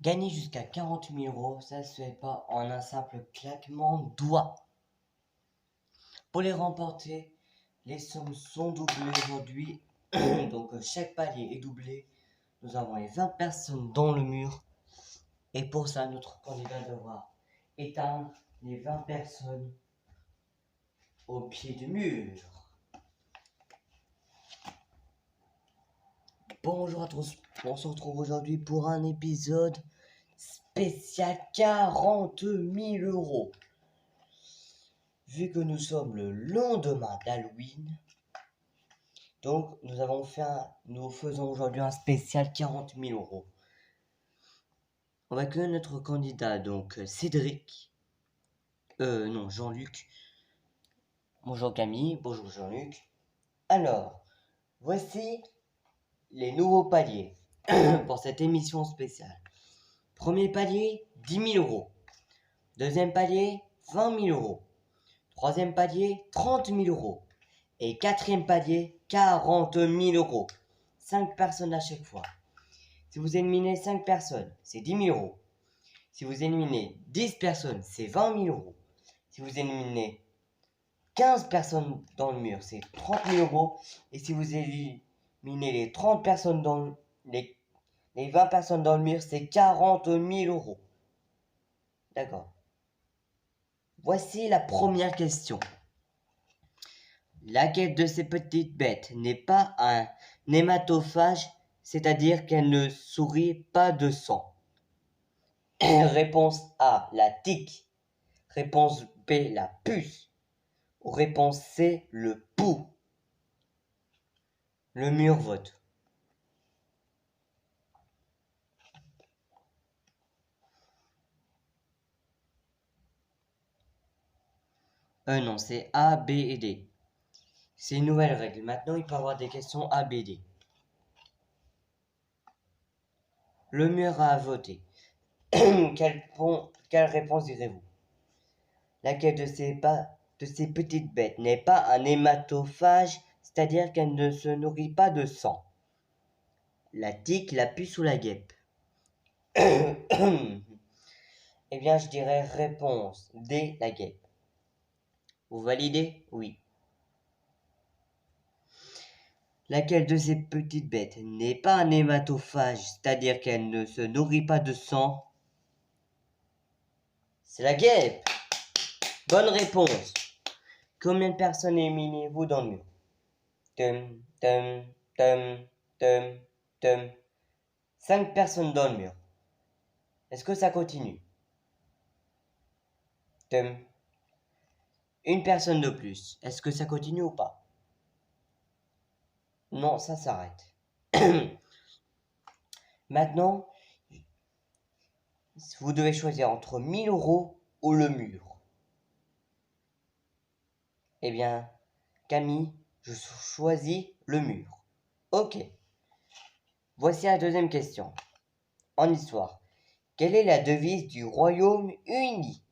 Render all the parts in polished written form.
Gagner jusqu'à 40 000 euros, ça se fait pas en un simple claquement de doigts. Pour les remporter, les sommes sont doublées aujourd'hui. Donc chaque palier est doublé. Nous avons les 20 personnes dans le mur. Et pour ça, notre candidat devra éteindre les 20 personnes au pied du mur. Bonjour à tous, on se retrouve aujourd'hui pour un épisode spécial 40 000 euros. Vu que nous sommes le lendemain d'Halloween, donc nous faisons aujourd'hui un spécial 40 000 euros. On va accueillir notre candidat, donc Cédric, non Jean-Luc. Bonjour Camille, bonjour Jean-Luc. Alors, voici les nouveaux paliers pour cette émission spéciale. Premier palier, 10 000 euros. Deuxième palier, 20 000 euros. Troisième palier, 30 000 euros. Et quatrième palier, 40 000 euros. 5 personnes à chaque fois. Si vous éliminez 5 personnes, c'est 10 000 euros. Si vous éliminez 10 personnes, c'est 20 000 euros. Si vous éliminez 15 personnes dans le mur, c'est 30 000 euros. Et si vous éliminez les 30 personnes les 20 personnes dans le mur, c'est 40 000 euros. D'accord. Voici la première question. Laquelle de ces petites bêtes n'est pas un hématophage, c'est-à-dire qu'elle ne sourit pas de sang? Réponse A, la tique. Réponse B, la puce. Ou réponse C, le pouls. Le mur vote. Non, c'est A, B et D. C'est une nouvelle règle. Maintenant, il peut y avoir des questions A, B, D. Le mur a voté. Quelle réponse direz-vous? Laquelle de ces petites bêtes n'est pas un hématophage, c'est-à-dire qu'elle ne se nourrit pas de sang? La tique, la puce ou la guêpe? Eh bien, je dirais réponse D, la guêpe. Vous validez? Oui. Laquelle de ces petites bêtes n'est pas un hématophage, c'est-à-dire qu'elle ne se nourrit pas de sang? C'est la guêpe. Bonne réponse. Combien de personnes éliminez-vous dans le mur? Tum, tum, tum, tum, tum. 5 personnes dans le mur. Est-ce que ça continue? Tum. Une personne de plus. Est-ce que ça continue ou pas? Non, ça s'arrête. Maintenant, vous devez choisir entre 1000 euros ou le mur. Eh bien, Camille, je choisis le mur. Ok. Voici la deuxième question. En histoire, quelle est la devise du Royaume-Uni?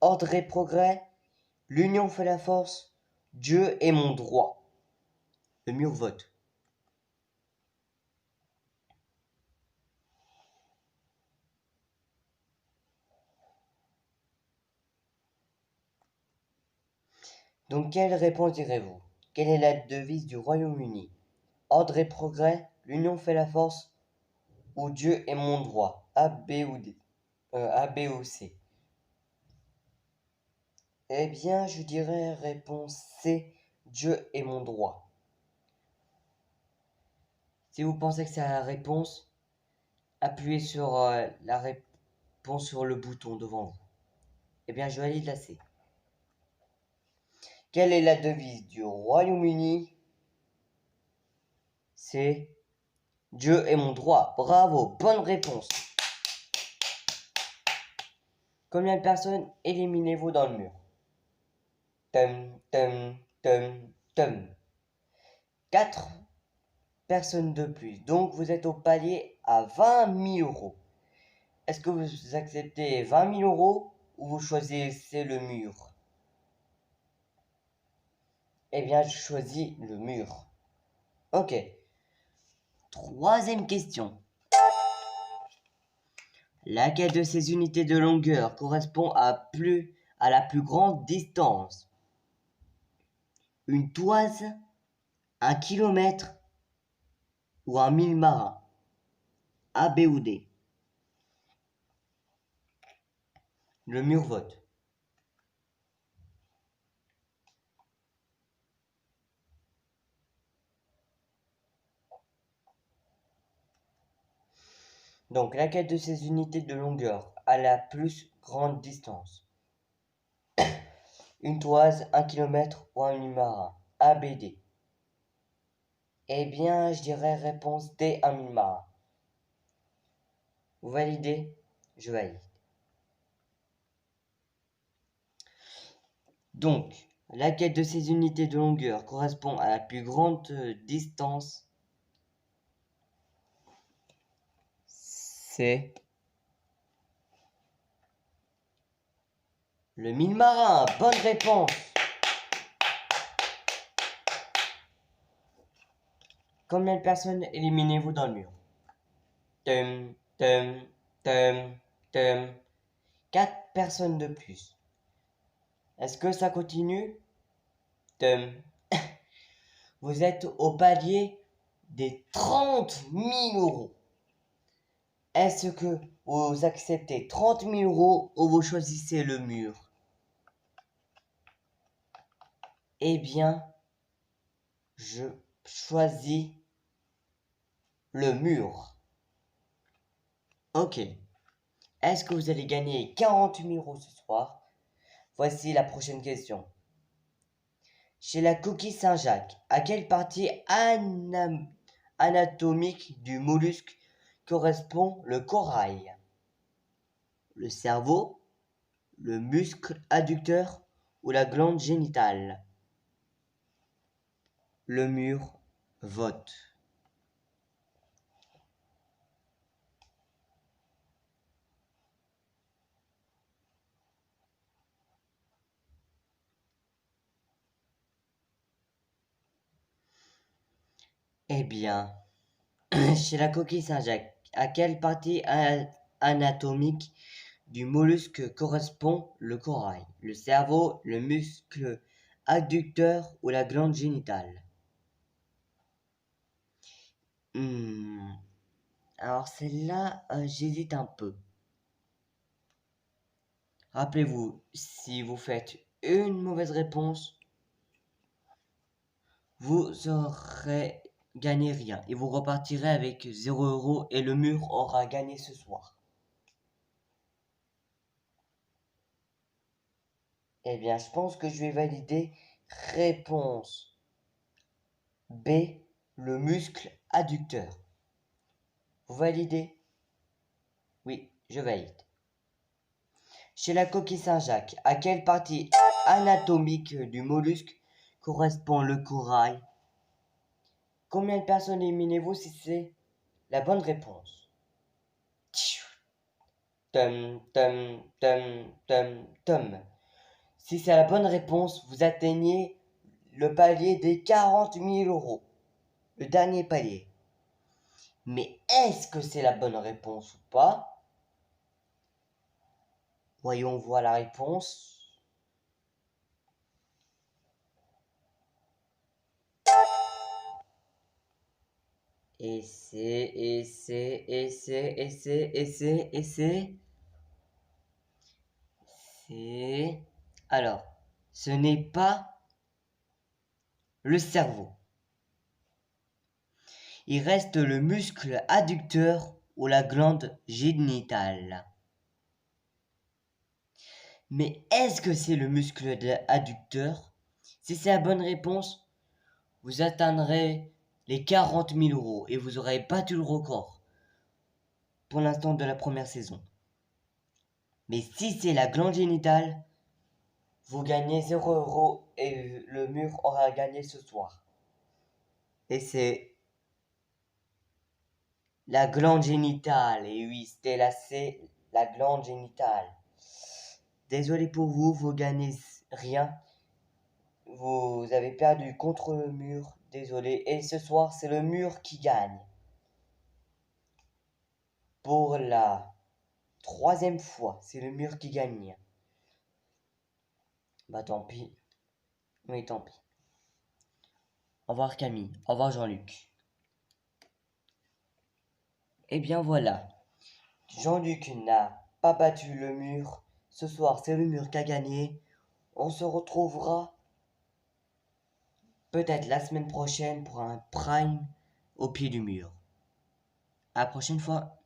Ordre et progrès, l'union fait la force, Dieu est mon droit. Le mur vote. Donc, quelle réponse direz-vous? Quelle est la devise du Royaume-Uni? Ordre et progrès, l'union fait la force, ou Dieu est mon droit? A, B ou D? A, B ou C? Eh bien, je dirais réponse C, Dieu est mon droit. Si vous pensez que c'est la réponse, appuyez sur la réponse sur le bouton devant vous. Eh bien, je valide la C. Quelle est la devise du Royaume-Uni? C'est Dieu est mon droit. Bravo, bonne réponse. Combien de personnes éliminez-vous dans le mur? Tum, tum, tum, tum. 4 personnes de plus. Donc, vous êtes au palier à 20 000 euros. Est-ce que vous acceptez 20 000 euros ou vous choisissez le mur? Eh bien, je choisis le mur. Ok. Troisième question. Laquelle de ces unités de longueur correspond à la plus grande distance? Une toise, un kilomètre ou un mille marin? A, B ou D? Le mur vote. Donc, laquelle de ces unités de longueur a la plus grande distance? Une toise, un kilomètre ou un mille marin? A, B, D. Eh bien, je dirais réponse D, un mille marin. Vous validez? Je valide. Donc, laquelle de ces unités de longueur correspond à la plus grande distance? C'est le mille marin. Bonne réponse. Combien de personnes éliminez-vous dans le mur? Tum, tum, tum, tum. 4 personnes de plus. Est-ce que ça continue? Tum. Vous êtes au palier des 30 000 euros. Est-ce que vous acceptez 30 000 euros ou vous choisissez le mur? Eh bien, je choisis le mur. Ok. Est-ce que vous allez gagner 40 000 euros ce soir? Voici la prochaine question. Chez la coquille Saint-Jacques, à quelle partie anatomique du mollusque correspond le corail? Le cerveau, le muscle adducteur ou la glande génitale? Le mur vote. Eh bien, chez la coquille Saint-Jacques, à quelle partie anatomique du mollusque correspond le corail? Le cerveau, le muscle adducteur ou la glande génitale? Alors celle-là, j'hésite un peu. Rappelez-vous, si vous faites une mauvaise réponse, vous aurez gagné rien et vous repartirez avec 0 euros et le mur aura gagné ce soir. Eh bien, je pense que je vais valider réponse B, le muscle adducteur. Vous validez? Oui, je valide. Chez la coquille Saint-Jacques, à quelle partie anatomique du mollusque correspond le corail? Combien de personnes éliminez-vous si c'est la bonne réponse? Tum, tum, tum, tum, tum. Si c'est la bonne réponse, vous atteignez le palier des 40 000 euros. Le dernier palier. Mais est-ce que c'est la bonne réponse ou pas? Voyons voir la réponse. Et c'est... Alors, ce n'est pas le cerveau. Il reste le muscle adducteur ou la glande génitale. Mais est-ce que c'est le muscle adducteur? Si c'est la bonne réponse, vous atteindrez les 40 000 euros et vous aurez battu le record pour l'instant de la première saison. Mais si c'est la glande génitale, vous gagnez 0 euros et le mur aura gagné ce soir. Et c'est la glande génitale. Et oui, c'était la glande génitale. Désolé pour vous, vous gagnez rien. Vous avez perdu contre le mur. Désolé. Et ce soir, c'est le mur qui gagne. Pour la troisième fois, c'est le mur qui gagne. Bah tant pis. Oui, tant pis. Au revoir Camille. Au revoir Jean-Luc. Eh bien voilà. Jean-Luc n'a pas battu le mur. Ce soir, c'est le mur qui a gagné. On se retrouvera peut-être la semaine prochaine pour un prime au pied du mur. À la prochaine fois.